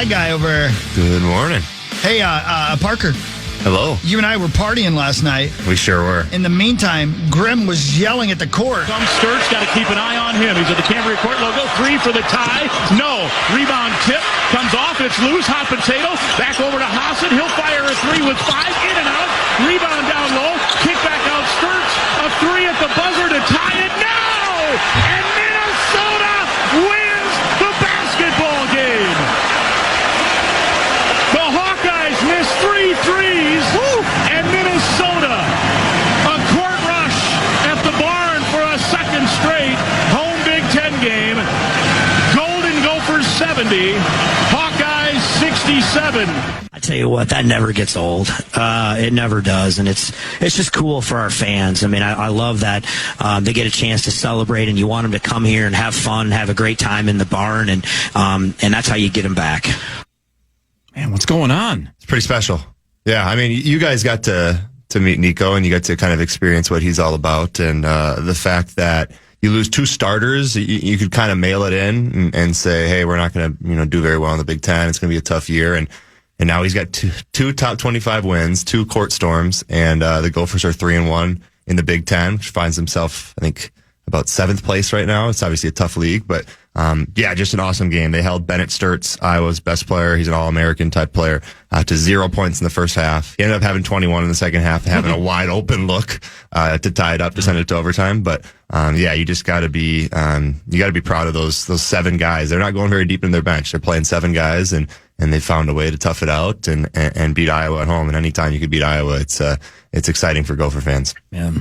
bad guy over there. Good morning. Hey, Parker. Hello. You and I were partying last night. We sure were. In the meantime, Grimm was yelling at the court. Some Sturts got to keep an eye on him. He's at the Cambria court logo. 3 for the tie. No. Rebound tip. Comes off. It's loose. Hot potato. Back over to Hassan. He'll fire a 3 with 5. In and out. Rebound down low. Kick back out. Sturts. A 3 at the buzzer to tie it. No! And Minnesota wins the basketball game. The Hawkeyes missed 3 threes. And Minnesota, a court rush at the barn for a second straight home Big Ten game. Golden Gophers 70, Hawkeyes 67. I tell you what, that never gets old. It never does, and it's just cool for our fans. I mean, I love that they get a chance to celebrate, and you want them to come here and have fun, have a great time in the barn, and that's how you get them back. Man, what's going on? It's pretty special. Yeah, I mean, you guys got to meet Nico, and you got to kind of experience what he's all about, and the fact that you lose 2 starters, you could kind of mail it in and say, hey, we're not going to do very well in the Big Ten. It's going to be a tough year, and now he's got two top 25 wins, 2 court storms, and the Gophers are 3-1 in the Big Ten, which finds himself, I think, about 7th place right now. It's obviously a tough league, but just an awesome game. They held Bennett Sturts, Iowa's best player. He's an All-American type player, to 0 points in the first half. He ended up having 21 in the second half, having a wide open look to tie it up, to send it to overtime. But you just got to be proud of those 7 guys. They're not going very deep in their bench. They're playing 7 guys, and they found a way to tough it out and beat Iowa at home. And anytime you could beat Iowa, it's exciting for Gopher fans. Yeah.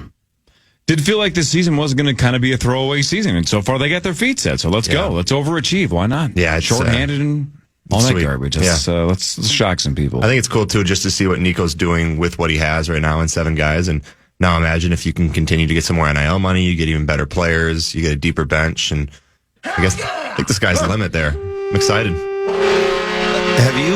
Did feel like this season was going to kind of be a throwaway season, and so far they got their feet set. So let's go. Let's overachieve. Why not? Yeah, it's shorthanded and all that garbage. Let's shock some people. I think it's cool too, just to see what Nico's doing with what he has right now in 7 guys. And now imagine if you can continue to get some more NIL money, you get even better players, you get a deeper bench, and I think the sky's the limit there. I'm excited. Have you,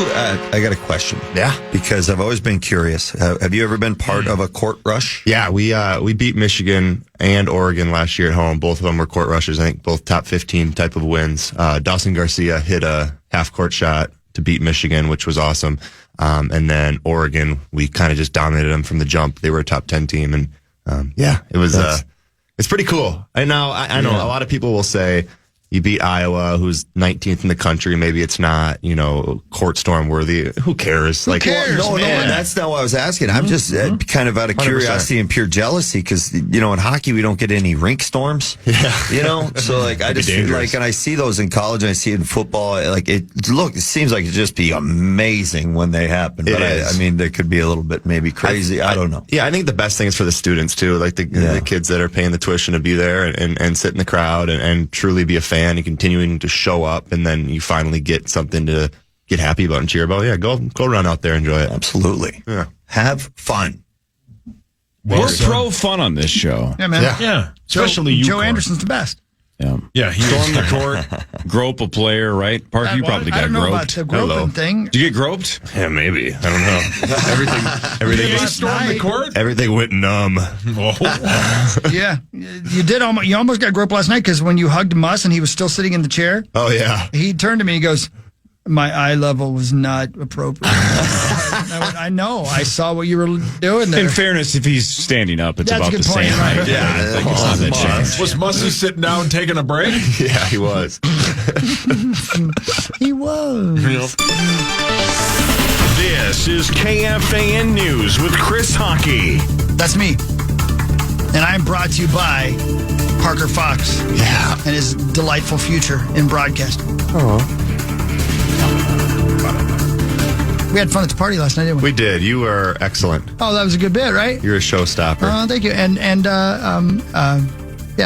I got a question. Yeah. Because I've always been curious. Have you ever been part of a court rush? Yeah, we beat Michigan and Oregon last year at home. Both of them were court rushes. I think both top 15 type of wins. Dawson Garcia hit a half-court shot to beat Michigan, which was awesome. And then Oregon, we kind of just dominated them from the jump. They were a top 10 team. And it was it's pretty cool. I know a lot of people will say, you beat Iowa, who's 19th in the country. Maybe it's not, court storm worthy. Who cares? Who cares? No, that's not what I was asking. I'm just kind of out of 100%. Curiosity and pure jealousy because, in hockey, we don't get any rink storms. Yeah. So, I just feel like, and I see those in college and I see it in football. It seems like it'd just be amazing when they happen. But I mean, they could be a little bit maybe crazy. I don't know. Yeah, I think the best thing is for the students, too. Like the kids that are paying the tuition to be there and sit in the crowd and truly be a fan. And continuing to show up, and then you finally get something to get happy about and cheer about. Yeah, go run out there, enjoy it. Absolutely. Yeah. Have fun. We're pro fun on this show. Yeah, man. Yeah. Especially you. Joe Anderson's the best. Yeah. He stormed the court, grope a player, right? Parker, you probably got I don't know groped. about the groping thing. Did you get groped? Yeah, maybe. I don't know. Everything He stormed the court? Everything went numb. Yeah, you did. You almost got groped last night because when you hugged Muss and he was still sitting in the chair. Oh yeah. He turned to me. He goes, "My eye level was not appropriate." I went, I know. I saw what you were doing there. In fairness, if he's standing up, it's That's about a good the point, same. right? Yeah. I think it's not that changed. Was Mussy sitting down taking a break? Yeah, he was. He was. This is KFAN News with Chris Hockey. That's me. And I'm brought to you by Parker Fox. Yeah. And his delightful future in broadcasting. We had fun at the party last night, didn't we? We did. You were excellent. Oh, that was a good bit, right? You're a showstopper. Thank you. And it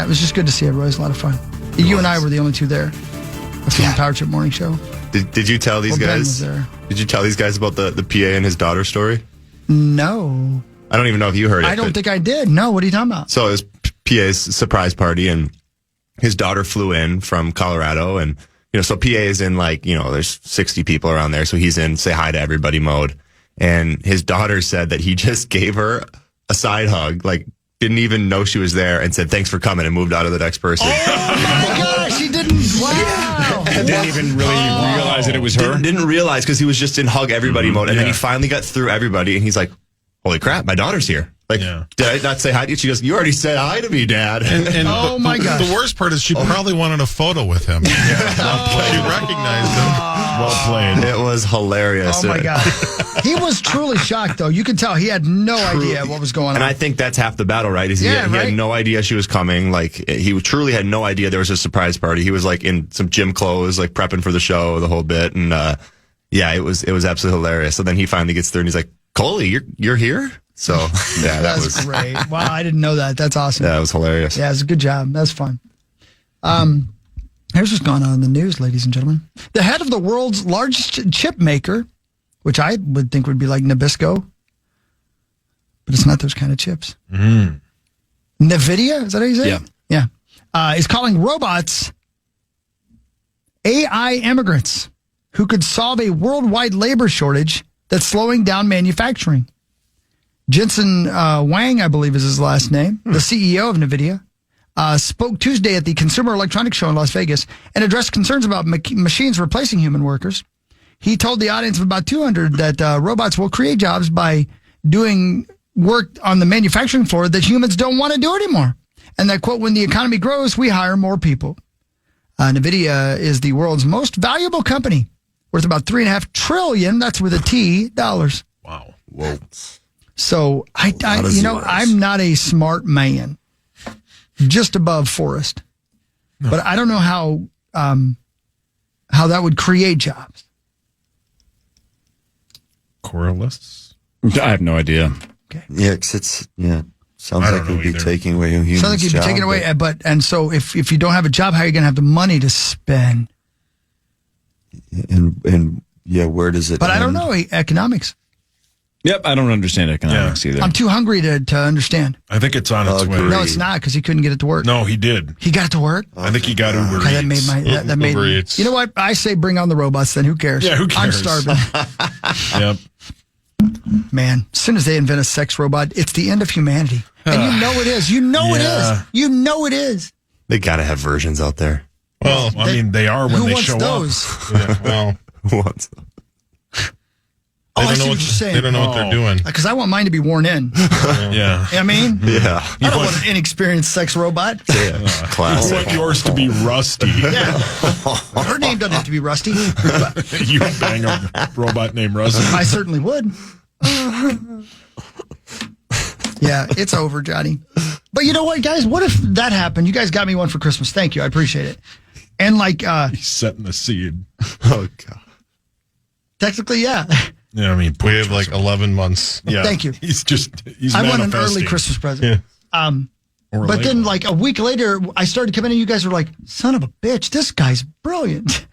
was just good to see everybody. It was a lot of fun. You and I were the only 2 there. From the Power Trip Morning Show. Did you tell these Ben guys? was there. Did you tell these guys about the PA and his daughter story? No. I don't even know if you heard it. I don't think I did. No, what are you talking about? So it was PA's surprise party, and his daughter flew in from Colorado, and so PA is in there's 60 people around there, so he's in say hi to everybody mode, and his daughter said that he just gave her a side hug, didn't even know she was there, and said thanks for coming, and moved out of the next person. Oh my gosh, he didn't. Wow. didn't even really realize that it was her. Didn't realize because he was just in hug everybody mode. And then he finally got through everybody and he's like, holy crap, my daughter's here. Like, did I not say hi to you? She goes, you already said hi to me, Dad. And oh, my gosh. The worst part is she probably wanted a photo with him. She recognized him. Well played. It was hilarious. Oh, my God. He was truly shocked, though. You could tell he had no idea what was going on. And I think that's half the battle, right? Is he had no idea she was coming. Like, he truly had no idea there was a surprise party. He was, like, in some gym clothes, like, prepping for the show, the whole bit. And, it was absolutely hilarious. So then he finally gets through and he's like, Coley, you're here? So, yeah, that was great. Wow, I didn't know that. That's awesome. Yeah, it was hilarious. Yeah, it was a good job. That was fun. Here's what's going on in the news, ladies and gentlemen. The head of the world's largest chip maker, which I would think would be like Nabisco, but it's not those kind of chips. NVIDIA, is that how you say it? Yeah. Is calling robots AI immigrants who could solve a worldwide labor shortage that's slowing down manufacturing. Jensen Wang, I believe is his last name, the CEO of NVIDIA, spoke Tuesday at the Consumer Electronics Show in Las Vegas and addressed concerns about machines replacing human workers. He told the audience of about 200 that robots will create jobs by doing work on the manufacturing floor that humans don't want to do anymore. And that, quote, when the economy grows, we hire more people. NVIDIA is the world's most valuable company, worth about $3.5 trillion, that's with a T, dollars. Wow. Whoa. So, I'm not a smart man, just above Forrest. No. But I don't know how that would create jobs. Correlates? I have no idea. Okay. Yeah, because sounds like it would be taking away humans' sounds like you'd be taking away, and so if you don't have a job, how are you going to have the money to spend? And where does it But end? I don't know, economics. Yep, I don't understand economics either. I'm too hungry to understand. I think it's on its way. No, it's not, because he couldn't get it to work. No, he did. He got it to work? I think he got Uber Okay, Eats. that made me. You know what? I say bring on the robots then. Who cares? Yeah, who cares? I'm starving. Yep. Man, as soon as they invent a sex robot, it's the end of humanity. And you know it is. You know it is. You know it is. They got to have versions out there. Well, they are when they show those? up. Yeah, well, who wants those? I see what you're saying. They don't know what they're doing. Because I want mine to be worn in. Yeah. I mean? Yeah. I don't want an inexperienced sex robot. Yeah. Classic. I want yours to be Rusty. Yeah. Her name doesn't have to be Rusty. You bang a robot named Rusty. I certainly would. Yeah, it's over, Johnny. But you know what, guys? What if that happened? You guys got me one for Christmas. Thank you. I appreciate it. And he's setting the seed. Oh, God. Technically, yeah. Yeah, I mean, we have like 11 months. Yeah. Thank you. He's I want an early Christmas present. Yeah. But then like a week later, I started coming in and you guys were like, son of a bitch, this guy's brilliant.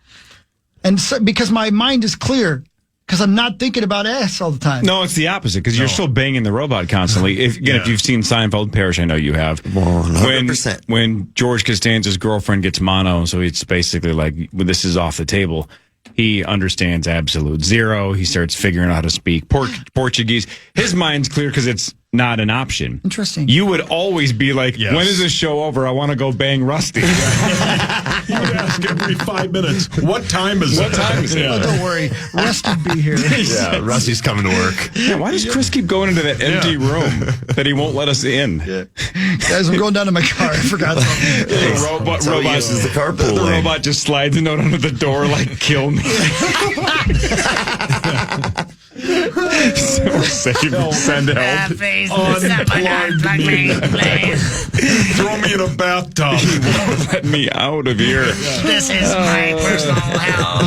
And so, because my mind is clear, because I'm not thinking about ass all the time. No, it's the opposite, because you're still banging the robot constantly. If you've seen Seinfeld, Parrish, I know you have. 100%. When George Costanza's girlfriend gets mono, so it's basically like, well, this is off the table. He understands absolute zero. He starts figuring out how to speak Portuguese. His mind's clear because it's not an option. Interesting. You would always be like, when is this show over? I want to go bang Rusty. You would ask every 5 minutes, what time is it? Oh, don't worry. Rusty'd be here. Yeah, Rusty's coming to work. Yeah, why does Chris keep going into that empty room that he won't let us in? Yeah. Guys, I'm going down to my car. I forgot something. The robot uses the carpool the lane. robot just slides a note under the door like, kill me. Send help. Please, someone unplug me, please. Throw me in a bathtub. He won't let me out of here. This is my personal hell.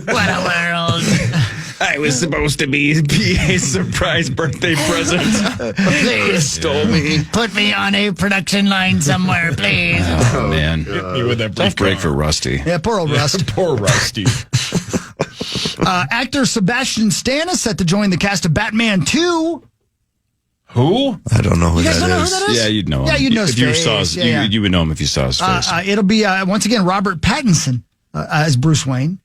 What a world. I was supposed to be a surprise birthday present. Please Stole me. put me on a production line somewhere, please. Oh, man. Hit me with that Tough break for Rusty. Yeah, poor old Rust. Poor Rusty. Actor Sebastian Stan is set to join the cast of Batman 2. Who? I don't know who You guys that don't know who is. that is? Yeah, you'd know him. Yeah, you'd know his if you face. saw his, Yeah. you would know him if you saw his face. It'll be, once again, Robert Pattinson as Bruce Wayne.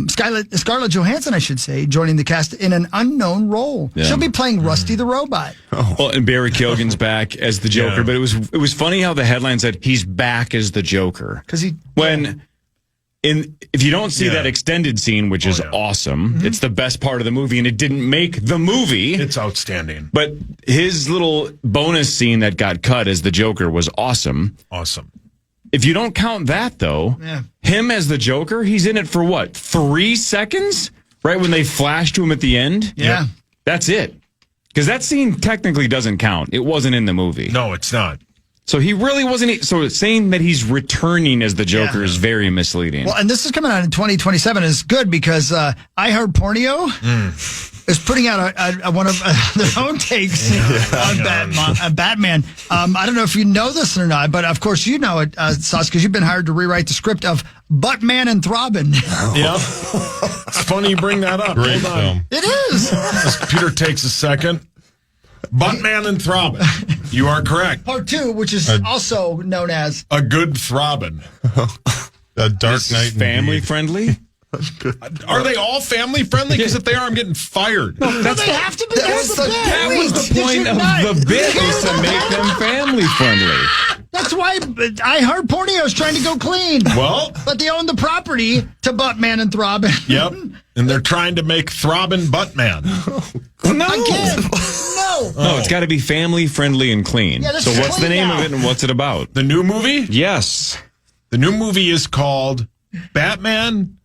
Scarlett Johansson, I should say, joining the cast in an unknown role. Yeah. She'll be playing Rusty the Robot. Well, and Barry Keoghan's back as the Joker, but it was funny how the headline said he's back as the Joker. Because if you don't see that extended scene, which is awesome, it's the best part of the movie, and it didn't make the movie. It's outstanding. But his little bonus scene that got cut as the Joker was awesome. Awesome. If you don't count that, though, him as the Joker, he's in it for what, 3 seconds? Right when they flash to him at the end? Yeah. That's it. Because that scene technically doesn't count. It wasn't in the movie. No, it's not. So he really wasn't. So saying that he's returning as the Joker is very misleading. Well, and this is coming out in 2027 is good because iHeartPorneo is putting out one of their own takes on Batman. I don't know if you know this or not, but of course you know it, Sauce, because you've been hired to rewrite the script of Buttman and Throbbing. Yeah. It's funny you bring that up. Great Hold on. film. It is. As Peter takes a second. Buttman and Throbbing. You are correct. Part 2, which is also known as A Good Throbbing. A Dark Knight. Family friendly? Are they all family friendly? Because if they are, I'm getting fired. they have to be. That was the point of the bit, was to make them family friendly. That's why iHeartPorneo is trying to go clean. Well, but they own the property to Buttman and Throbbing. Yep. And they're trying to make Throbbing Buttman. No. No, it's got to be family friendly and clean. Yeah, so what's the name of it and what's it about? The new movie? Yes. The new movie is called Batman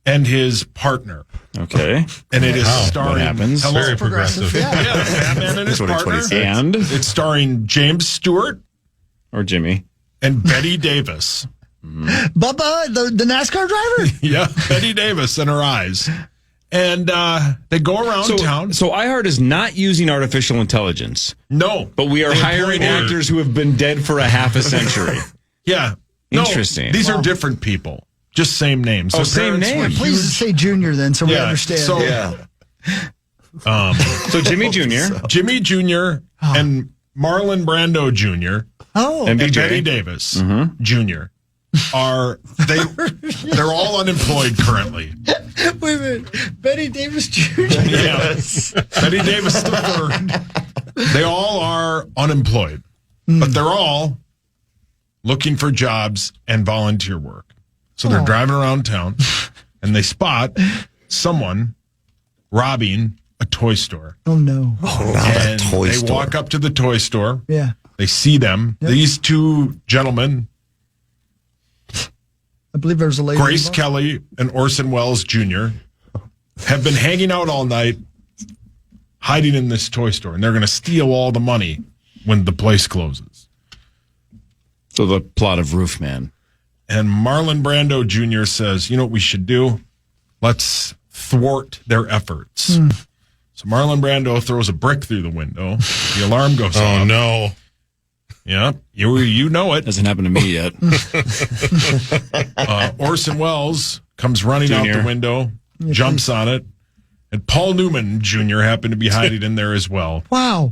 and His Partner. Okay. And it is starring... What happens? Hello? Very progressive. Yeah. Batman and His Partner. And? It's starring James Stewart Or Jimmy. and Betty Davis. Bubba, the NASCAR driver? Yeah, Betty Davis and her eyes. And they go around town. So iHeart is not using artificial intelligence. No. But we are hiring actors who have been dead for a half a century. Yeah. No, Interesting. these are different people. Just same names. Oh, Their same parents were name. Please say Junior then, so we Yeah, understand. so- So Jimmy Jr. Jimmy Jr. and Marlon Brando Jr. and and BJ. Betty Davis Jr. They're all unemployed currently. Wait a minute. Betty Davis Jr. Yes. Betty Davis III. They all are unemployed, but they're all looking for jobs and volunteer work. So they're driving around town and they spot someone robbing a toy store. Oh, no. And they walk up to the toy store. Yeah. They see them. Yep. These two gentlemen, I believe there was a lady. Grace involved. Kelly and Orson Welles Jr., have been hanging out all night, hiding in this toy store. And they're going to steal all the money when the place closes. So the plot of Roofman. And Marlon Brando Jr. says, you know what we should do? Let's thwart their efforts. So Marlon Brando throws a brick through the window. The alarm goes off. Oh, no. Yeah, you know it. Hasn't happened to me yet. Orson Welles comes running out the window, jumps on it, and Paul Newman Jr. happened to be hiding in there as well. Wow.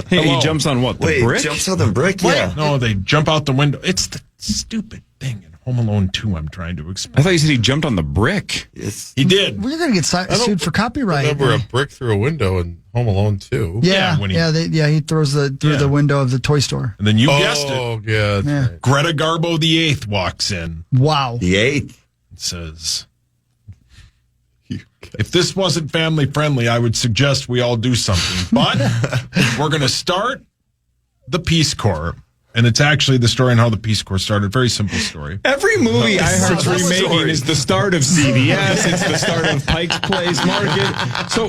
Hey, he jumps on what? The brick? Jumps on the brick? Yeah. No, they jump out the window. It's the stupid thing in Home Alone 2 I'm trying to explain. I thought you said he jumped on the brick. He did. We're going to get sued for copyright. Remember a brick through a window in Home Alone 2? Yeah, when he- he throws through the window of the toy store. And then you guessed it. Oh, yeah. that's Yeah. right. Greta Garbo VIII walks in Wow. The 8th. and says, if this wasn't family friendly, I would suggest we all do something. But we're going to start the Peace Corps. And it's actually the story on how the Peace Corps started. Very simple story. Every movie iHeart's Simple remaking story. is the start of CVS. It's the start of Pike's Place Market. So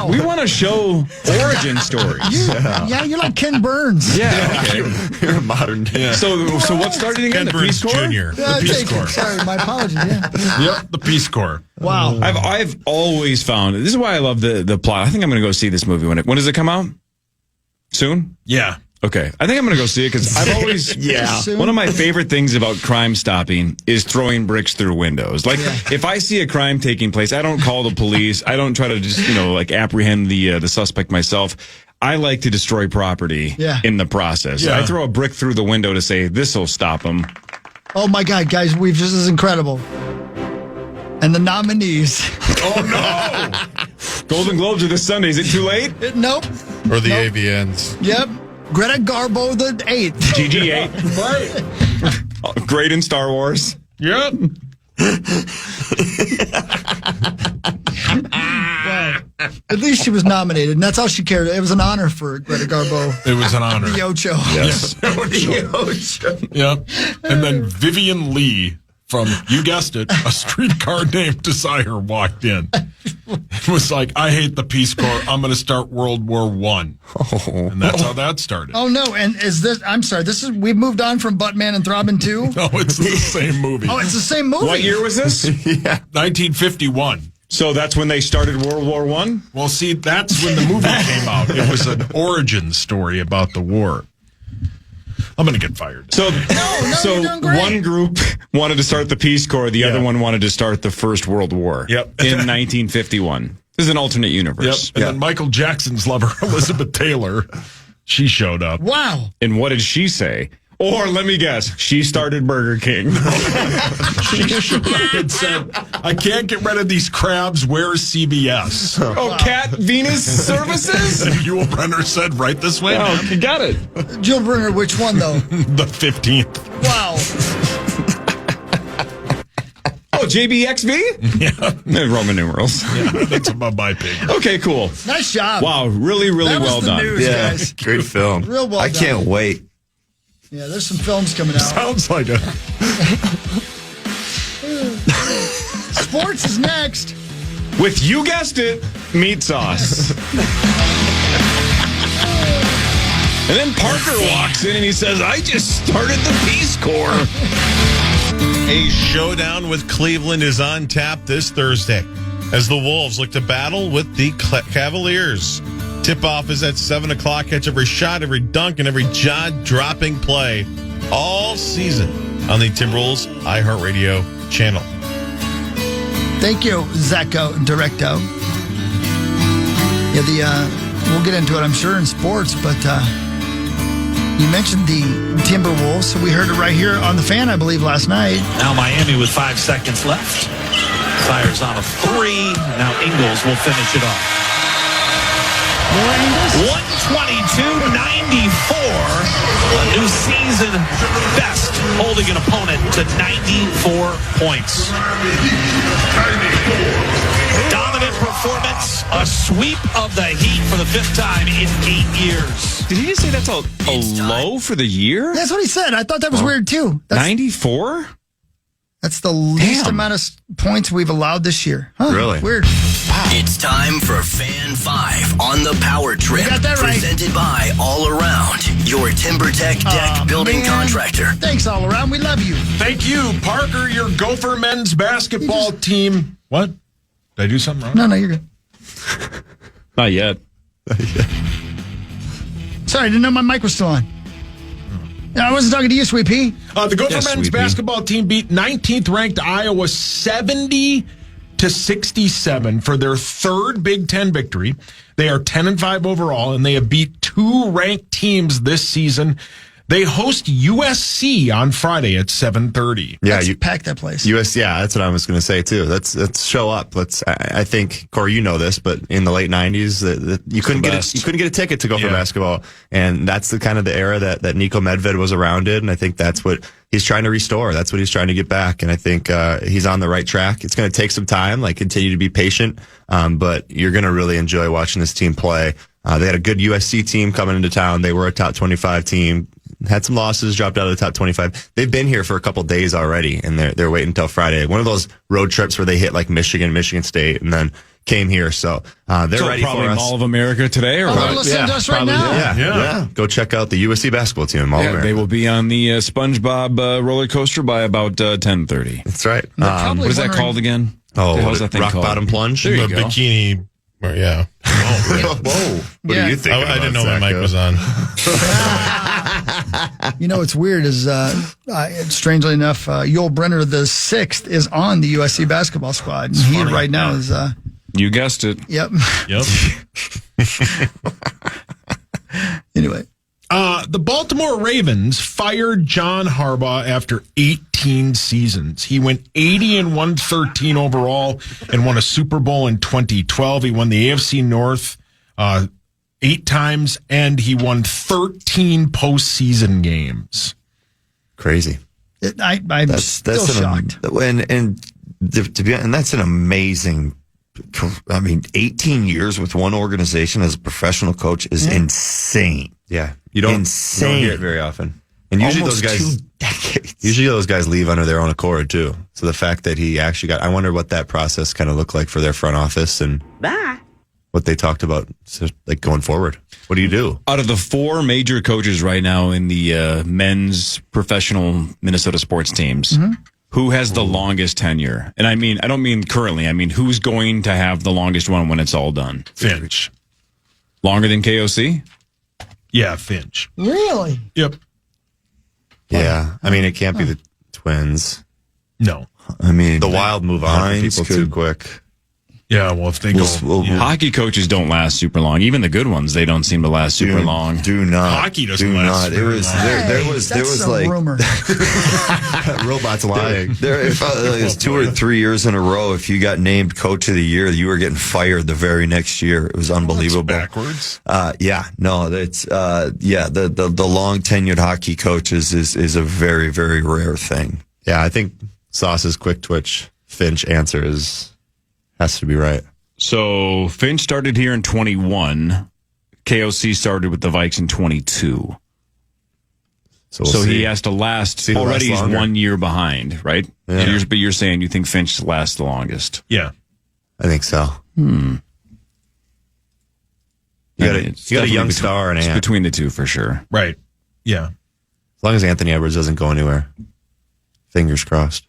we want to show origin stories. Yeah, you're like Ken Burns. Yeah. Okay. You're a modern day. So what started again? Ken The Peace Burns Corps? Jr. Yeah, Peace thank you. Corps. Sorry, my apologies. Yeah. Yep, the Peace Corps. Wow. I've always found this is why I love the plot. I think I'm going to go see this movie when does it come out? Soon? Yeah. Okay. I think I'm going to go see it because I've always, Soon? one of my favorite things about crime stopping is throwing bricks through windows. Like, if I see a crime taking place, I don't call the police. I don't try to just, apprehend the suspect myself. I like to destroy property in the process. Yeah. I throw a brick through the window to say, this will stop them. Oh my God, guys, this is incredible. And the nominees. Oh, no. Golden Globes are this Sunday. Is it too late? Nope. Or the AVNs. Yep. Greta Garbo the 8th. GG8. Right. Great in Star Wars. Yep. Well, at least she was nominated, and that's all she cared. It was an honor for Greta Garbo. It was an honor. The Ocho. Yes. Yep. And then Vivian Lee from, you guessed it, A Streetcar Named Desire walked in. It was like, I hate the Peace Corps. I'm going to start World War I. And that's how that started. Oh, no. And is this, I'm sorry, we've moved on from Buttman and Throbbing 2? No, it's the same movie. Oh, it's the same movie. What year was this? 1951. So that's when they started World War I? Well, see, that's when the movie came out. It was an origin story about the war. I'm going to get fired. So, you're doing great. one group wanted to start the Peace Corps. The other one wanted to start the First World War. Yep. In 1951. This is an alternate universe. Yep. And then Michael Jackson's lover, Elizabeth Taylor, she showed up. Wow. And what did she say? Or let me guess, she started Burger King. She showed up and said, I can't get rid of these crabs. Where's CBS? Oh, Cat Venus Services? And Yul Brynner said, right this way, Oh, man. you got it. Jill Brunner, which one, though? The 15th. Wow. Oh, JBXV? Yeah. Roman numerals. Yeah, that's above my pay grade. Okay, cool. Nice job. Wow, really, really That was well the done. news, guys. Great film. Real well I done. can't wait. Yeah, there's some films coming out. Sounds like a... Sports is next. With, you guessed it, meat sauce. And then Parker walks in and he says, I just started the Peace Corps. A showdown with Cleveland is on tap this Thursday as the Wolves look to battle with the Cavaliers. Tip-off is at 7 o'clock. Catch every shot, every dunk, and every jaw-dropping play all season on the Timberwolves iHeartRadio channel. Thank you, Zacco Directo. Yeah, we'll get into it, I'm sure, in sports, but you mentioned the Timberwolves, so we heard it right here on the Fan, I believe, last night. Now Miami with 5 seconds left. Fires on a 3. Now Ingles will finish it off. 122-94. A new season best, holding an opponent to 94 points. Dominant performance, a sweep of the Heat for the 5th time in 8 years. Did he just say that's a low for the year? That's what he said. I thought that was weird, too. 94? That's the least amount of points we've allowed this year. Huh, Really? Weird. It's time for Fan 5 on the Power Trip. You got that right. Presented by All Around, your TimberTech deck building contractor. Thanks, All Around. We love you. Thank you, Parker, your Gopher men's basketball team. What? Did I do something wrong? No, you're good. Not yet. Sorry, I didn't know my mic was still on. I wasn't talking to you, Sweet Pea. The Gopher Yes, men's Sweet Pea. basketball team beat 19th ranked Iowa 70-67 for their 3rd Big Ten victory. They are 10-5 overall, and they have beat 2 ranked teams this season. They host USC on Friday at 7:30. Yeah, Let's pack that place. US, yeah, that's what I was going to say too. Let's show up. I think, Corey, you know this, but in the late '90s, you couldn't get a ticket to go for basketball, and that's the kind of the era that Niko Medved was around in, and I think that's what he's trying to restore. That's what he's trying to get back, and I think he's on the right track. It's going to take some time, continue to be patient, but you're going to really enjoy watching this team play. They had a good USC team coming into town. They were a top 25 team. Had some losses, dropped out of the top 25. They've been here for a couple days already, and they're waiting until Friday. One of those road trips where they hit Michigan State, and then came here. So they're ready probably for us. Mall of America today, or they're what? listening to us right probably, now. Yeah. Go check out the USC basketball team. Mall of America. They will be on the SpongeBob roller coaster by about 10:30. That's right. Probably What is that wondering- called again? Oh, How's that thing rock called? bottom plunge. There you The go. bikini. Well, yeah. Whoa! What Yeah. do you think? I didn't know my mic was on. You know what's weird is, strangely enough, Yul Brynner the 6th is on the USC basketball squad. And he right now is, You guessed it. yep. Yep. Anyway. The Baltimore Ravens fired John Harbaugh after 18 13 seasons. He went 80 and 113 overall and won a Super Bowl in 2012. He won the AFC North 8 times, and he won 13 postseason games. Crazy. I'm still shocked. And to be honest, and that's an amazing. I mean, 18 years with one organization as a professional coach is insane. Yeah, you don't hear it very often. And usually Almost those guys, 2 decades. usually those guys leave under their own accord too. So the fact that he actually got, I wonder what that process kind of looked like for their front office and what they talked about, like going forward. What do you do? Out of the 4 major coaches right now in the men's professional Minnesota sports teams, who has the longest tenure? And I don't mean currently. I mean, who's going to have the longest one when it's all done? Finch. Longer than KOC? Yeah, Finch. Really? Yep. Yeah, I mean, it can't be the Twins. No. I mean, The Wild move on for Hines people too quick. Yeah, well, if they go. Hockey coaches don't last super long. Even the good ones, they don't seem to last super long. Do not. Hockey doesn't do last not. It very was long. there was That's a like rumor. Robots lying. It was 2 or 3 years in a row. If you got named coach of the year, you were getting fired the very next year. It was unbelievable. Backwards. The long tenured hockey coaches is a very, very rare thing. Yeah, I think Sauce's quick twitch Finch answer has to be right. So Finch started here in 21. KOC started with the Vikes in 22. So He has to last. Already he's longer. 1 year behind, right? Yeah. But you're saying you think Finch lasts the longest. Yeah. I think so. You got a young star and it's Ant. between the two for sure. Right. Yeah. As long as Anthony Edwards doesn't go anywhere. Fingers crossed.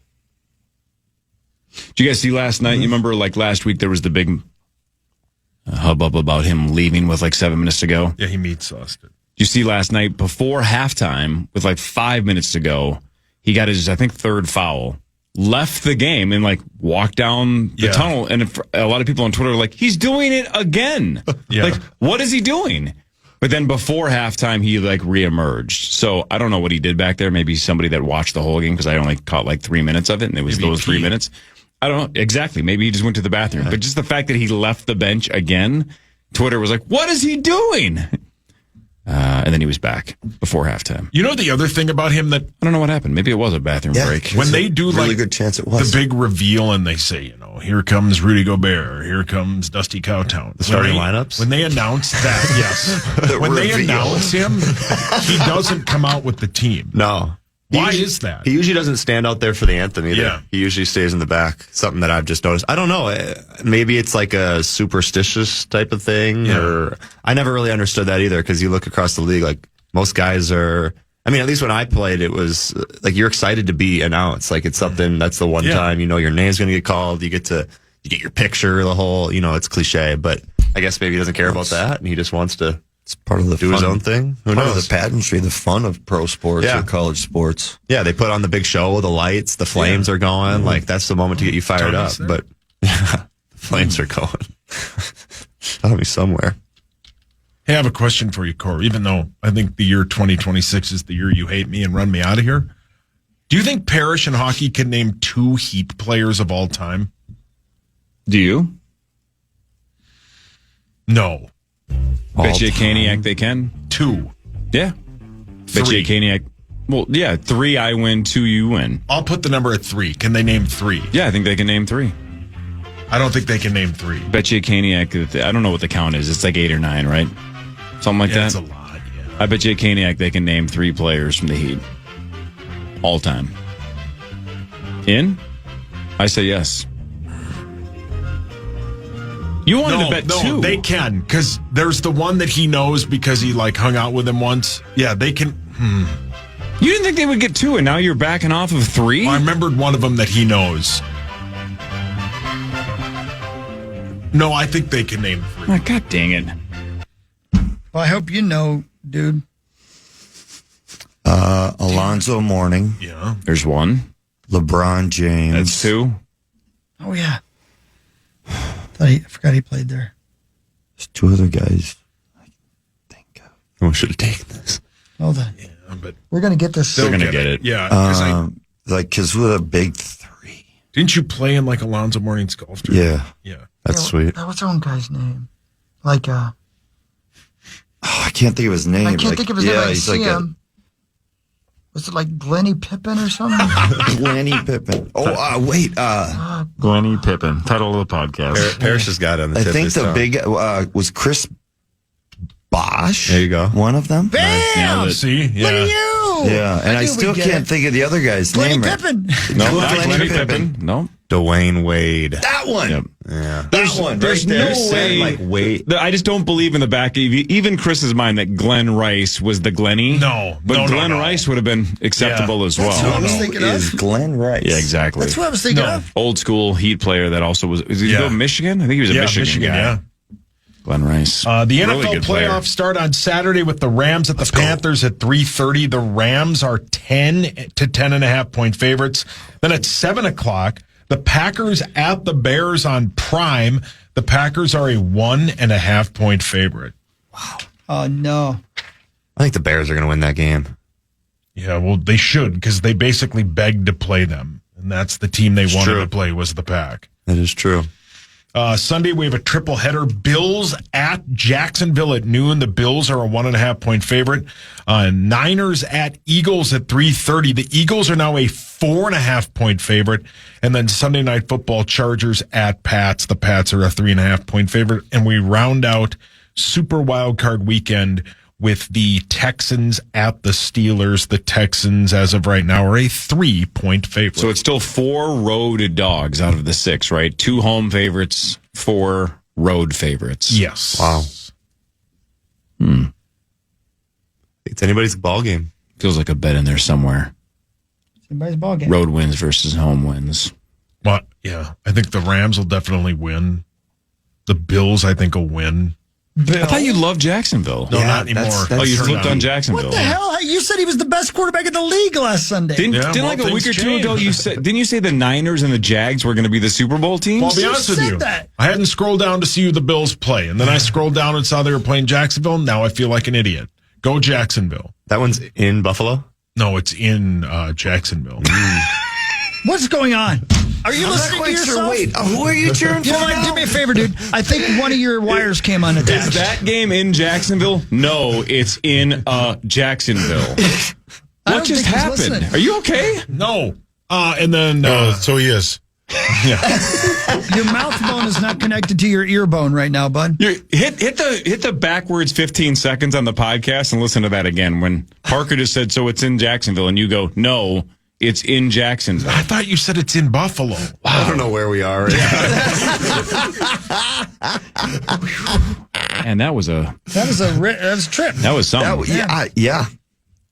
Did you guys see last night? You remember, like last week, there was the big hubbub about him leaving with like 7 minutes to go. Yeah, he meets us. You see last night before halftime with like 5 minutes to go, he got his, I think, 3rd foul, left the game and like walked down the tunnel. And a lot of people on Twitter were like, he's doing it again. Like, what is he doing? But then before halftime, he like reemerged. So I don't know what he did back there. Maybe somebody that watched the whole game, because I only caught like 3 minutes of it, and it was those 3 minutes. I don't know exactly. Maybe he just went to the bathroom. But just the fact that he left the bench again, Twitter was like, what is he doing? And then he was back before halftime. You know the other thing about him that I don't know what happened. Maybe it was a bathroom break. When they do really like good chance it was the big reveal and they say, here comes Rudy Gobert, here comes Dusty Cowtown. The starting lineups? When they announce that, yes. When they announce him, he doesn't come out with the team. No. Why is that? He usually doesn't stand out there for the anthem either. Yeah. He usually stays in the back. Something that I've just noticed. I don't know. Maybe it's like a superstitious type of thing. Or I never really understood that either, because you look across the league, like most guys are. I mean, at least when I played, it was like you're excited to be announced. Like it's something that's the one time your name's going to get called. You get your picture, the whole. It's cliche, but I guess maybe he doesn't care about that, and he just wants to. It's part of the do fun, his own thing. Who knows? Part of the pageantry, the fun of pro sports or college sports. Yeah, they put on the big show, the lights, the flames are going. Like that's the moment to get you fired up. But the flames are going. That'll be somewhere. Hey, I have a question for you, Corey. Even though I think the year 2026 is the year you hate me and run me out of here, do you think Parrish in hockey can name 2 Heat players of all time? Do you? No. Bet you Kaniak they can. 2. Yeah. Bet you 3. Kaniak. Well, yeah, 3 I win, 2 you win. I'll put the number at 3. Can they name 3? Yeah, I think they can name 3. I don't think they can name 3. Bet you Kaniak, I don't know what the count is. It's like 8 or 9, right? Something like that. That's a lot, yeah. I bet you Kaniak they can name 3 players from the Heat. All time. In? I say yes. You wanted to bet 2. No, they can, because there's the one that he knows because he like hung out with him once. Yeah, they can. You didn't think they would get 2, and now you're backing off of 3? I remembered one of them that he knows. No, I think they can name 3. Oh, God dang it. Well, I hope you know, dude. Alonzo Mourning. Yeah. There's 1. LeBron James. That's 2. Oh, yeah. I forgot he played there. There's 2 other guys I think of. We should have taken this. Hold on. Yeah, but We're going to get this. They're going to get it. Yeah. Like, because we're a big 3. Didn't you play in like Alonzo Mourning's golf tournament? Yeah. That's sweet. What's the one guy's name? Like, I can't think of his name. I can't think of his name. I he's see like him. Was it like Glenny Pippin or something? Glenny Pippin. Oh, wait. Glenny Pippin, title of the podcast. Parrish has got it on the tip I think of his the tongue. big was Chris Bosch. There you go. One of them. Bam! See? Yeah. Look at you! Yeah, and I knew still we'd get can't it. think of the other guy's Glenny name. right. Pippin. No, not Glenny Glenny Pippin. No. Dwayne Wade. That one. Yep. Yeah. That one. There's right there. no way. Like Wade. I just don't believe in the back of even Chris's mind that Glenn Rice was the Glenny. No, but no, Glenn no. Rice would have been acceptable Yeah. as well. That's what I was thinking Is of. Glenn Rice. Yeah, exactly. That's what I was thinking No. of. Old school Heat player that also was. Did he Yeah. go Michigan? I think he was a Michigan guy. yeah. Glenn Rice. The Really NFL good player. playoffs start on Saturday with the Rams at the Panthers at 3:30. The Rams are 10 to 10.5 point favorites. Then at 7 o'clock, the Packers at the Bears on Prime. The Packers are a 1.5 point favorite. Oh, no. I think the Bears are going to win that game. Yeah, well, they should because they basically begged to play them, and that's the team they wanted true. to play was the Pack. That is true. Sunday, we have a triple header. Bills at Jacksonville at noon. The Bills are a 1.5 point favorite. Niners at Eagles at 3:30. The Eagles are now a 4.5 point favorite. And then Sunday Night Football, Chargers at Pats. The Pats are a 3.5 point favorite. And we round out Super Wildcard Weekend with the Texans at the Steelers. The Texans, as of right now, are a 3 point favorite. So it's still 4 road dogs out of the 6, right? 2 home favorites, 4 road favorites. Yes. Wow. It's anybody's ball game. Feels like a bet in there somewhere. Somebody's ball game. Road wins versus home wins. Well, yeah, I think the Rams will definitely win. The Bills, I think, will win. I thought you loved Jacksonville. No, Yeah, not anymore. that's- Oh, you Turned flipped out. on Jacksonville. What the hell? You said he was the best quarterback in the league last Sunday. Didn't Yeah, like well, a week or things two ago change. didn't you say the Niners and the Jags were going to be the Super Bowl teams? Well, I'll be You honest with said you. that. I hadn't scrolled down to see who the Bills play, and then I scrolled down and saw they were playing Jacksonville. Now I feel like an idiot. Go Jacksonville. That one's in Buffalo? No, it's in Jacksonville. What's going on? Are you I'm not listening to quite yourself? sure. Wait, who are you cheering for You know what? now? Do me a favor, dude. I think one of your wires came unattached. Is that game in Jacksonville? No, it's in Jacksonville. I What don't just think he's happened? listening. Are you okay? No. And then... so he is. Your mouth bone is not connected to your ear bone right now, bud. Hit the backwards 15 seconds on the podcast and listen to that again. When Parker just said, so it's in Jacksonville, and you go, no, it's in Jacksonville. I thot you said it's in Buffalo. I don't know where we are. And that was a That was a trip. that was something. Yeah.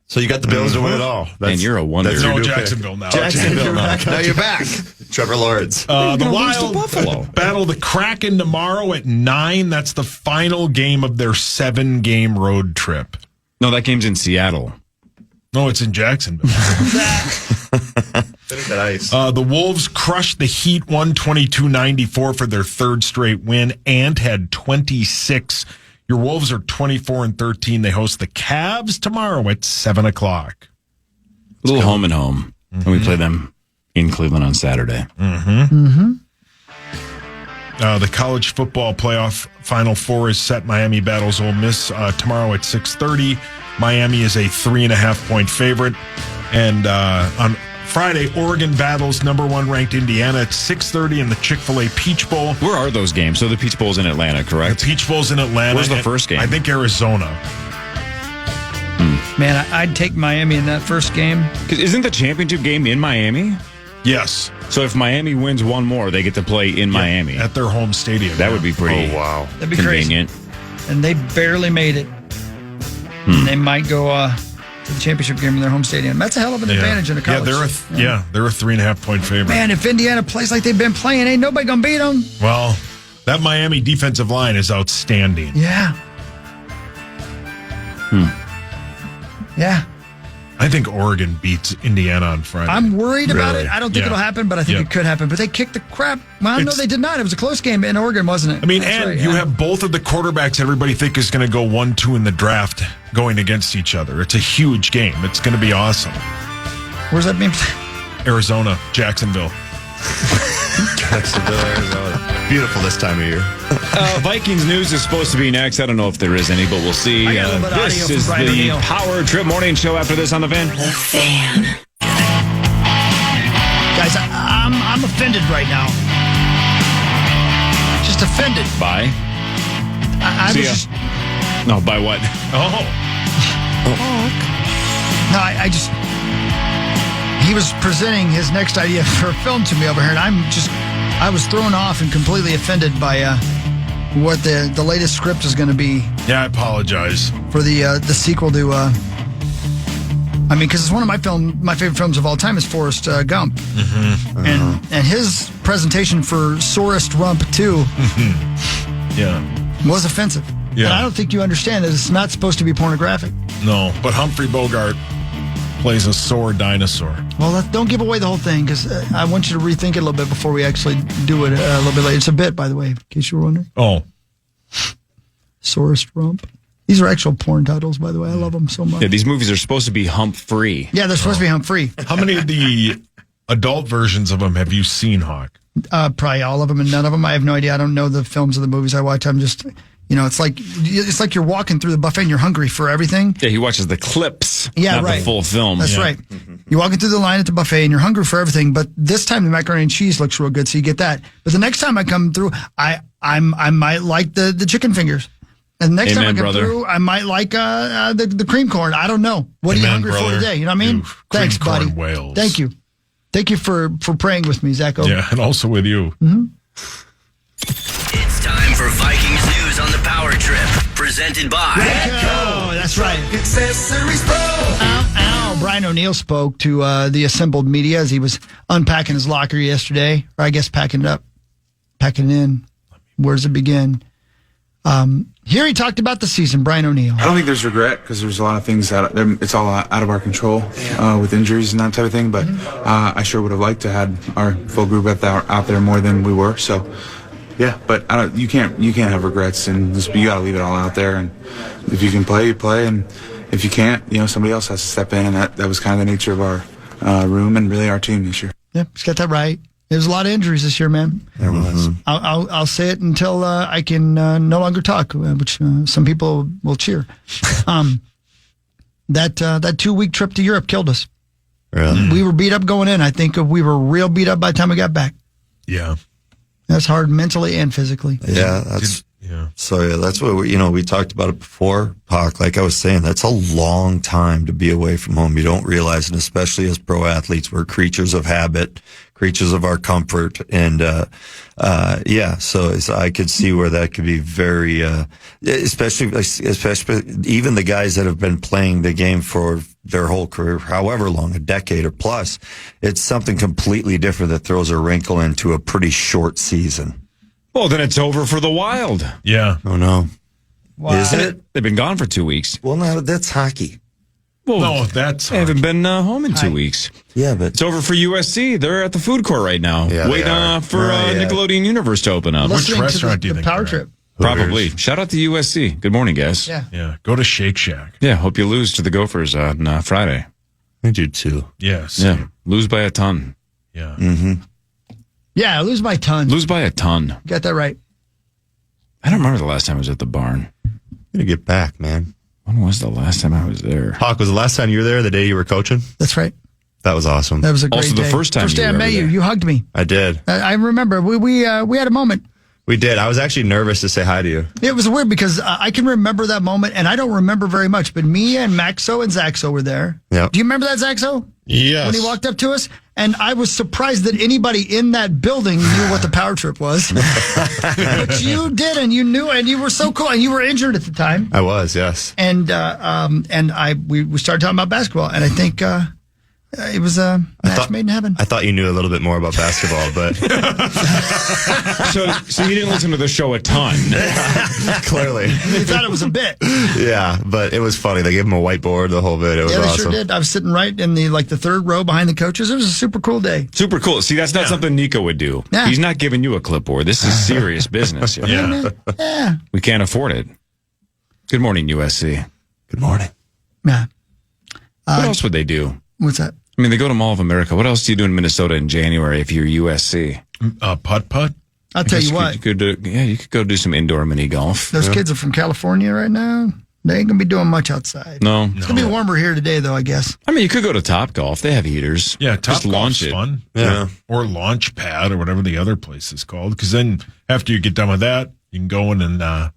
So you got the Bills to win it all. And you're a wonder. that's your No, new pick. Jacksonville now. Jacksonville now. Now you're back. Trevor Lawrence. The gonna lose to Wild Buffalo. battle the Kraken tomorrow at 9. That's the final game of their 7-game road trip. No, that game's in Seattle. No, it's in Jacksonville. Finish that ice. The Wolves crushed the Heat 122-94 for their 3rd straight win and had 26. Your Wolves are 24-13. They host the Cavs tomorrow at 7 o'clock. A little home and home. And we play them in Cleveland on Saturday. The college football playoff Final Four is set. Miami battles Ole Miss tomorrow at 6:30. Miami is a 3.5 point favorite. And on Friday, Oregon battles number 1 ranked Indiana at 6:30 in the Chick-fil-A Peach Bowl. Where are those games? So the Peach Bowl's in Atlanta, The correct? Peach Bowl's in Atlanta. Where's the and first game? I think Arizona. Man, I'd take Miami in that first game. 'Cause isn't the championship game in Miami? Yes. So if Miami wins one more, they get to play in Miami. At their home stadium. That would be pretty wow. That'd be convenient. crazy. And they barely made it. And they might go to the championship game in their home stadium. That's a hell of an advantage in a college. They're a 3.5 point favorite. Man, if Indiana plays like they've been playing, ain't nobody gonna beat them. Well, that Miami defensive line is outstanding. Yeah. Yeah. I think Oregon beats Indiana on Friday. I'm worried about Really? it. I don't think Yeah. it'll happen, but I think Yeah. it could happen. But they kicked the crap. Well, no, It's- they did not. It was a close game in Oregon, wasn't it? I mean, That's and right, you yeah. have both of the quarterbacks everybody think is going to go 1-2 in the draft going against each other. It's a huge game. It's going to be awesome. Where's that being? Arizona, Jacksonville. Jacksonville, Arizona. Beautiful this time of year. Vikings news is supposed to be next. I don't know if there is any, but we'll see. I got a little bit of This audio is from Brian the O'Neill. Power Trip Morning Show after this on the Fan. The Fan. Guys, I'm offended right now. Just offended. By? I See was ya. just, No, by what? Oh. no, I just. He was presenting his next idea for a film to me over here, and I was thrown off and completely offended by what the latest script is going to be Yeah, I apologize. for the sequel to. I mean, because it's one of my favorite films of all time is Forrest Gump, and his presentation for Sorest Rump 2 Yeah. was offensive. Yeah. And I don't think you understand that it's not supposed to be pornographic. No, but Humphrey Bogart plays a sore dinosaur. Well, don't give away the whole thing because I want you to rethink it a little bit before we actually do it a little bit later. It's a bit, by the way, in case you were wondering. Oh. Sorest Rump. These are actual porn titles, by the way. I love them so much. Yeah, these movies are supposed to be hump-free. Yeah, they're supposed to be hump-free. How many of the adult versions of them have you seen, Hawk? Probably all of them and none of them. I have no idea. I don't know the films of the movies I watch. I'm just, it's like you're walking through the buffet and you're hungry for everything. Yeah, he watches the clips, Yeah, not right. the full film. That's right. You're walking through the line at the buffet and you're hungry for everything, but this time the macaroni and cheese looks real good, so you get that. But the next time I come through, I might like the chicken fingers. And the next time I Amen, come brother. through, I might like the cream corn. I don't know. What are you Amen, hungry brother. for today? You know what I mean? You Thanks, cream corn buddy. whales. Thank you. Thank you for praying with me, Zacho. Yeah, and also with you. It's time for Vikings news on the Power Trip. Presented by Oh, that's right. Accessories Pro. Ow. Brian O'Neill spoke to the assembled media as he was unpacking his locker yesterday, or I guess packing it up, packing it in. Where does it begin? Here he talked about the season, Brian O'Neill. I don't think there's regret because there's a lot of things that it's all out of our control with injuries and that type of thing. But I sure would have liked to had our full group out there more than we were. So yeah, but you can't have regrets, and you got to leave it all out there. And if you can play, you play, and if you can't, somebody else has to step in. And that was kind of the nature of our room and really our team this year. Yeah, he's got that right. There's a lot of injuries this year, man. There was. I'll say it until I can no longer talk, which some people will cheer. That 2-week trip to Europe killed us. Really? We were beat up going in. I think we were real beat up by the time we got back. Yeah. That's hard mentally and physically. Yeah, that's Yeah. so. Yeah, that's what we talked about it before, Pac. Like I was saying, that's a long time to be away from home. You don't realize, and especially as pro athletes, we're creatures of habit, creatures of our comfort, and So I could see where that could be very, especially even the guys that have been playing the game for their whole career, however long, a decade or plus. It's something completely different that throws a wrinkle into a pretty short season. Well, then it's over for the Wild. Yeah. Oh no. Wow. Is it? They've been gone for 2 weeks. Well, no, that's hockey. Well, No, that's they haven't been home in 2 weeks. Yeah, but It's over for USC. They're at the food court right now, Yeah, they waiting are. for Yeah. Nickelodeon Universe to open up. Listening to restaurant do you the think Power they're Trip. Probably. Shout out to USC. Good morning, guys. Yeah. Yeah. Go to Shake Shack. Yeah, hope you lose to the Gophers on Friday. I do too. Yes. Yeah, lose by a ton. Yeah. Yeah, I lose by tons. Lose by a ton. Got that right. I don't remember the last time I was at the barn. Gonna get back, man. When was the last time I was there? Hawk, was the last time you were there the day you were coaching? That's right. That was awesome. That was a great Also, the day. first time First you day I were met ever you, there. you hugged me. I did. I remember. We had a moment. We did. I was actually nervous to say hi to you. It was weird because I can remember that moment, and I don't remember very much. But me and Maxo and Zaxo were there. Yeah. Do you remember that, Zaxo? Yes. When he walked up to us, and I was surprised that anybody in that building knew what the Power Trip was. But you did, and you knew, and you were so cool, and you were injured at the time. I was, yes. And we started talking about basketball, and I think it was a match made in heaven. I thought you knew a little bit more about basketball, but So you didn't listen to the show a ton. clearly. You thought it was a bit. Yeah, but it was funny. They gave him a whiteboard the whole bit. It was Yeah, they awesome. sure did. I was sitting right in the third row behind the coaches. It was a super cool day. Super cool. See, that's not something Nico would do. Yeah. He's not giving you a clipboard. This is serious business. yo. Yeah. Yeah. We can't afford it. Good morning, USC. Good morning. Yeah. What else would they do? What's that? I mean, they go to Mall of America. What else do you do in Minnesota in January if you're USC? Putt-putt? I'll tell you what. You could go do some indoor mini golf. Those kids are from California right now. They ain't going to be doing much outside. No. It's going to be warmer here today, though, I guess. I mean, you could go to Top Golf. They have heaters. Yeah, Top Just launch Golf's it. fun. Yeah. Or Launch Pad or whatever the other place is called. Because then after you get done with that, you can go in and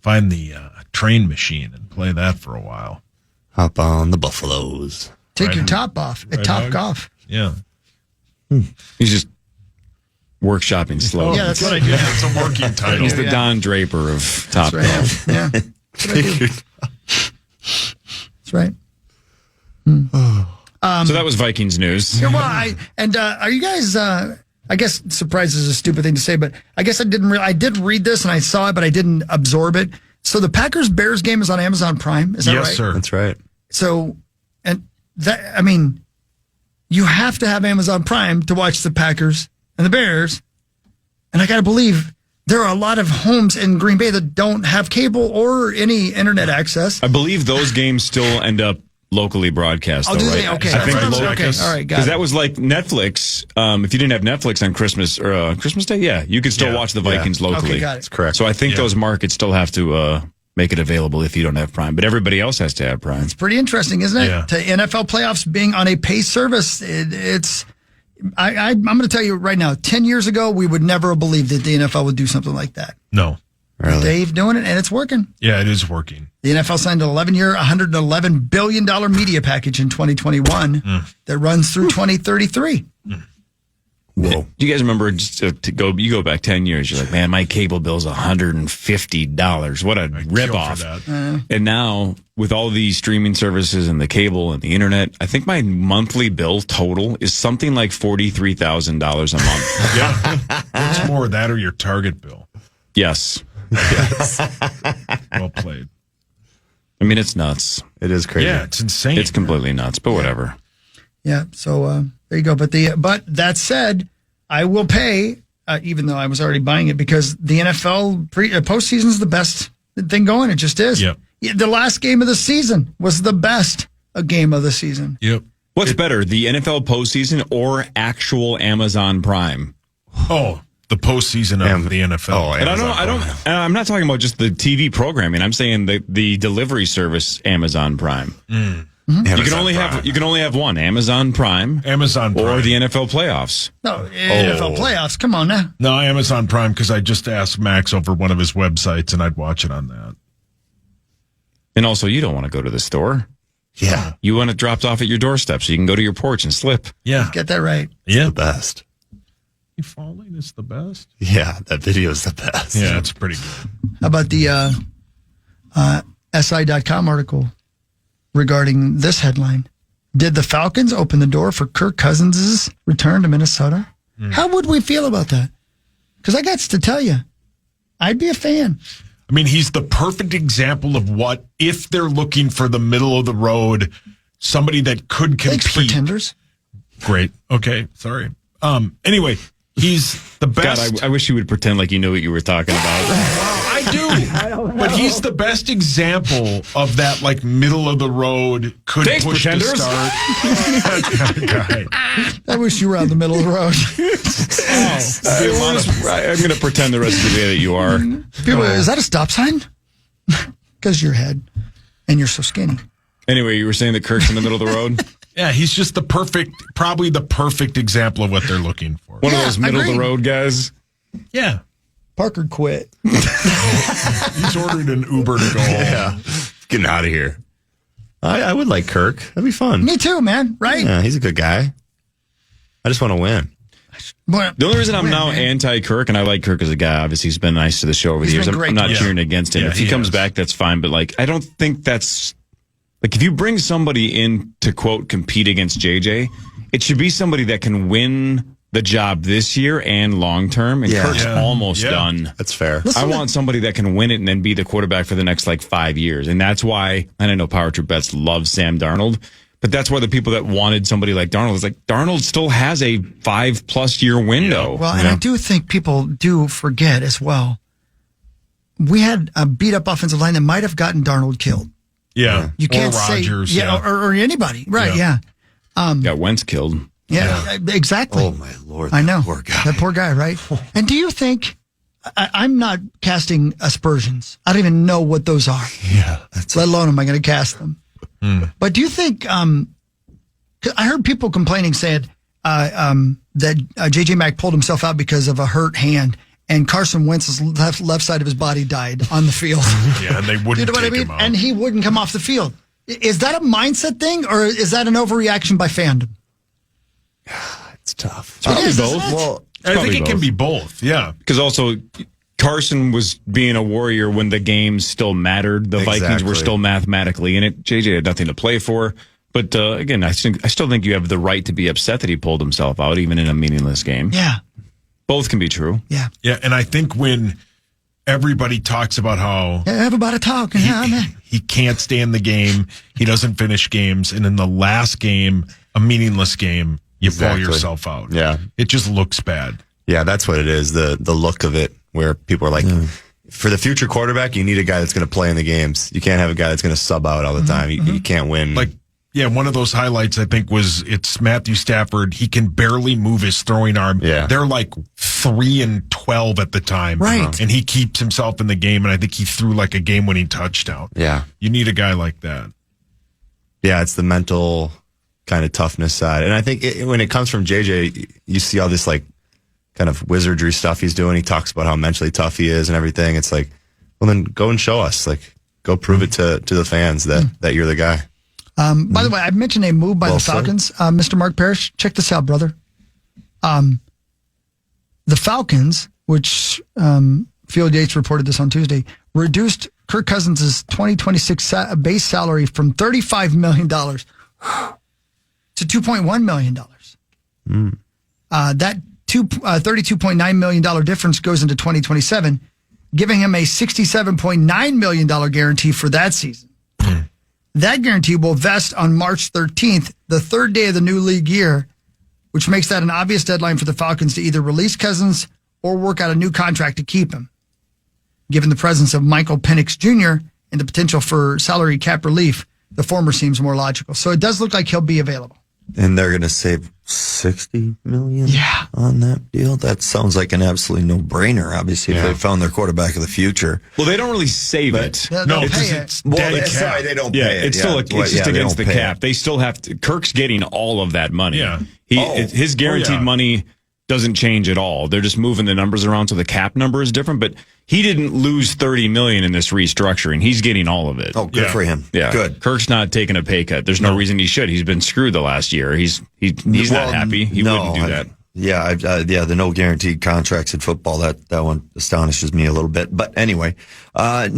find the train machine and play that for a while. Hop on the Buffaloes. Take your top off at Top Golf. Yeah. He's just workshopping slow. Yeah, that's what I do. It's a working title. He's the Don Draper of Top That's right. Golf. Yeah. That's what I do. That's right. So that was Vikings news. Yeah, well, are you guys? I guess surprise is a stupid thing to say, but I guess I did read this and I saw it, but I didn't absorb it. So the Packers Bears game is on Amazon Prime. Is that right? Yes, sir. That's right. So, and that, I mean, you have to have Amazon Prime to watch the Packers and the Bears. And I got to believe there are a lot of homes in Green Bay that don't have cable or any internet access. I believe those games still end up locally broadcast, Oh, though, do right? they? Okay. I think That's what I'm local. saying. Okay. All right. Got Because it. that was like Netflix. If you didn't have Netflix on Christmas or Christmas Day, yeah, you could still watch the Vikings locally. Okay, got it. That's correct. So I think those markets still have to make it available if you don't have Prime, but everybody else has to have Prime. It's pretty interesting, isn't it? Yeah. To NFL playoffs being on a pay service, I'm going to tell you right now, 10 years ago, we would never have believed that the NFL would do something like that. No. Really? Dave doing it, and it's working. Yeah, it is working. The NFL signed an 11-year, $111 billion media package in 2021 that runs through 2033. Whoa! Do you guys remember? Just you go back 10 years. You're like, man, my cable bill's $150. What a ripoff! And now with all these streaming services and the cable and the internet, I think my monthly bill total is something like $43,000 a month. Yeah, what's more, that or your Target bill? Yes. Well played. I mean, it's nuts. It is crazy. Yeah, it's insane. It's completely nuts, but whatever. Yeah, so there you go. But that said, I will pay, even though I was already buying it, because the NFL postseason is the best thing going. It just is. Yep. The last game of the season was the best game of the season. Yep. What's better, the NFL postseason or actual Amazon Prime? Oh, the postseason of the NFL. Oh, And I'm not talking about just the TV programming. I'm saying the delivery service Amazon Prime. You can only have one, Amazon Prime. Amazon Prime. Or the NFL playoffs. No, NFL playoffs. Come on now. No, Amazon Prime, because I just asked Max over one of his websites and I'd watch it on that. And also, you don't want to go to the store. Yeah. You want it dropped off at your doorstep so you can go to your porch and slip. Yeah. Get that right. Yeah. The best. You falling is the best. Yeah, that video is the best. Yeah, it's pretty good. How about the SI.com article regarding this headline? Did the Falcons open the door for Kirk Cousins' return to Minnesota? How would we feel about that? Because I got to tell you, I'd be a fan. I mean, he's the perfect example of what, if they're looking for the middle of the road, somebody that could compete. Thanks, pretenders. Great. Okay. Sorry. Anyway, he's the best. God, I wish you would pretend like you knew what you were talking about. I do. But he's the best example of that, like, middle of the road, could Thanks, push pretenders. to start. That kind of guy. I wish you were on the middle of the road. I'm going to pretend the rest of the day that you are. People, is that a stop sign? Because your head and you're so skinny. Anyway, you were saying that Kirk's in the middle of the road? Yeah, he's just probably the perfect example of what they're looking for. One of those middle of the road guys? Yeah. Parker quit. He's ordered an Uber to go home. Yeah. Getting out of here. I would like Kirk. That'd be fun. Me too, man. Right? Yeah, he's a good guy. I just want to win. Well, The only reason I'm now anti-Kirk, and I like Kirk as a guy, obviously he's been nice to the show over the He's years. been I'm great not to us. cheering against him. Yeah, If he comes back, that's fine. But like, I don't think that's like if you bring somebody in to quote compete against JJ, it should be somebody that can win the job this year and long term. And Kirk's almost done. That's fair. I want somebody that can win it and then be the quarterback for the next like 5 years. And that's why, and I know Power Trip Bets love Sam Darnold, but that's why the people that wanted somebody like Darnold is like, Darnold still has a 5+ year window. Well, and I do think people do forget as well. We had a beat up offensive line that might have gotten Darnold killed. Yeah. You can't or say, Rodgers, or anybody. Right. Yeah. Got Wentz killed. Yeah, exactly. Oh my Lord. I know. Poor guy. That poor guy, right? And do you think, I'm not casting aspersions. I don't even know what those are. Yeah. Let alone am I going to cast them. But do you think, 'cause I heard people complaining saying that J.J. Mack pulled himself out because of a hurt hand, and Carson Wentz's left side of his body died on the field. Yeah, and they wouldn't You know what I take mean? him out. And he wouldn't come off the field. Is that a mindset thing, or is that an overreaction by fandom? It's tough. It's probably is, both. isn't it? Well, I think it can be both. Yeah. Because also, Carson was being a warrior when the games still mattered. The Vikings were Exactly. still mathematically in it. JJ had nothing to play for. But again, I still think you have the right to be upset that he pulled himself out, even in a meaningless game. Yeah. Both can be true. Yeah. Yeah, and I think when everybody talks about how Everybody talking. Yeah, man. he can't stand the game, he doesn't finish games, and in the last game, a meaningless game, you pull Exactly. yourself out. Yeah. It just looks bad. Yeah, that's what it is. The look of it, where people are like, for the future quarterback, you need a guy that's going to play in the games. You can't have a guy that's going to sub out all the time. You can't win. Like, yeah, one of those highlights I think was it's Matthew Stafford. He can barely move his throwing arm. Yeah. They're like 3-12 at the time. Right. And he keeps himself in the game, and I think he threw like a game-winning touchdown. yeah, You need a guy like that. yeah, it's the mental kind of toughness side, and I think when it comes from JJ, you see all this like kind of wizardry stuff he's doing. He talks about how mentally tough he is and everything. It's like, well, then go and show us. Like, go prove it to the fans that you're the guy. By the way, I mentioned a move by Well the said. Falcons. Mr. Mark Parrish, check this out, brother. The Falcons, which Field Yates reported this on Tuesday, reduced Kirk Cousins' 2026 base salary from $35 million to $2.1 million. That $32.9 million difference goes into 2027, giving him a $67.9 million guarantee for that season. That guarantee will vest on March 13th, the third day of the new league year, which makes that an obvious deadline for the Falcons to either release Cousins or work out a new contract to keep him. Given the presence of Michael Penix Jr. and the potential for salary cap relief, the former seems more logical. So it does look like he'll be available. And they're going to save $60 million on that deal. That sounds like an absolutely no-brainer, obviously, if they found their quarterback of the future. Well, they don't really save it. They'll No, pay it's it. dead cap. sorry, they don't Yeah, pay it. it's still it's just they against don't the pay cap. it. They still have to. Kirk's getting all of that money. Yeah. His guaranteed money doesn't change at all. They're just moving the numbers around so the cap number is different. But he didn't lose $30 million in this restructuring. He's getting all of it. Oh, good for him. Yeah, Good. Kirk's not taking a pay cut. There's no reason he should. He's been screwed the last year. He's not happy. He wouldn't do that. The no guaranteed contracts in football, that one astonishes me a little bit. But anyway, I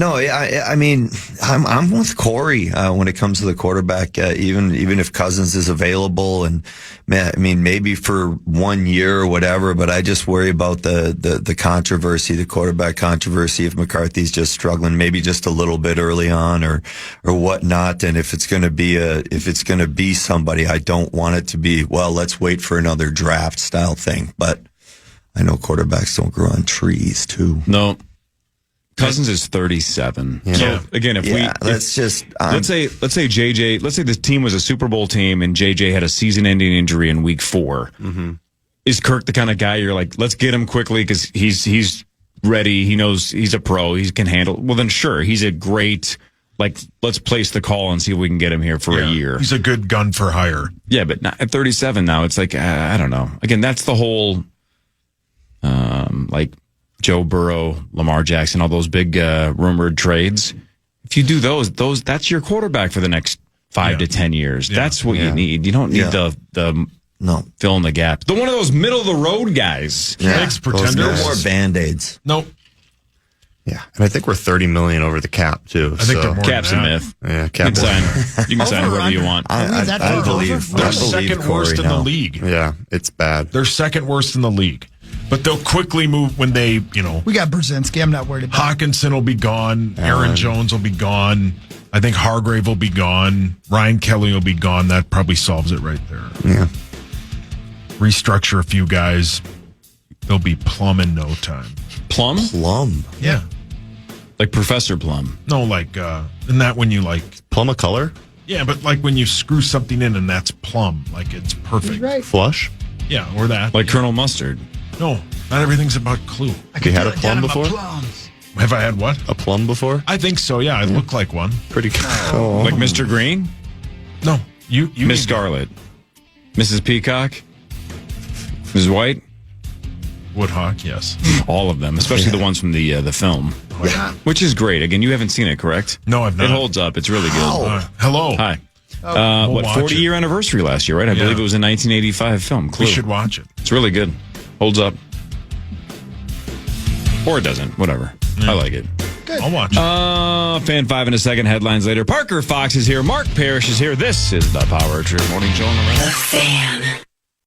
mean, I'm with Corey when it comes to the quarterback. Even if Cousins is available, and I mean maybe for 1 year or whatever. But I just worry about the controversy, the quarterback controversy. If McCarthy's just struggling, maybe just a little bit early on, or whatnot. And if it's going to be somebody, I don't want it to be. Well, let's wait for another draft style thing, but I know quarterbacks don't grow on trees too. No. Cousins is 37. Yeah. So again, let's say this team was a Super Bowl team and JJ had a season-ending injury in week 4. Mm-hmm. Is Kirk the kind of guy you're like, let's get him quickly because he's ready. He knows he's a pro. He can handle. Well, then sure, he's a great. Like, let's place the call and see if we can get him here for a year. He's a good gun for hire. Yeah, but not, at 37 now, it's like, I don't know. Again, that's the whole, like, Joe Burrow, Lamar Jackson, all those big rumored trades. If you do those, that's your quarterback for the next 5 to 10 years. Yeah. That's what you need. You don't need the fill in the gap. One of those middle-of-the-road guys. Yeah. Makes pretenders. No more Band-Aids. Nope. Yeah, and I think we're $30 million over the cap too. I think they're more Cap's than a that. myth. Yeah, cap. You can sign whoever you want. I believe. They're I believe second Corey worst in now. the league. Yeah, it's bad. They're second worst in the league. But they'll quickly move when they, We got Brzezinski. I'm not worried about it. Hawkinson will be gone. Aaron Jones will be gone. I think Hargrave will be gone. Ryan Kelly will be gone. That probably solves it right there. Yeah. Restructure a few guys. They'll be plumb in no time. Plum? Yeah. Like Professor Plum. No, like, isn't that when you like Plum a color? Yeah, but like when you screw something in and that's plumb, like it's perfect. Right. Flush? Yeah, or that. Like Colonel Mustard. No, not everything's about Clue. Have you had a plum before? Have I had what? A plum before? I think so. Yeah, I look like one. Pretty cool. Like Mr. Green? No, you Miss Scarlet. Mrs. Peacock? Mrs. White? Woodhawk, yes. All of them, especially the ones from the film. Which is great. Again, you haven't seen it, correct? No, I've not. It holds up. It's really good. Hello. Hi. We'll What, watch 40-year anniversary last year, right? I believe it was a 1985 film. Clue. We should watch it. It's really good. Holds up. Or it doesn't. Whatever. I like it. Good. I'll watch it. Fan 5 in a second. Headlines later. Parker Fox is here. Mark Parrish is here. This is the Power Trip Morning Show on the The Fan.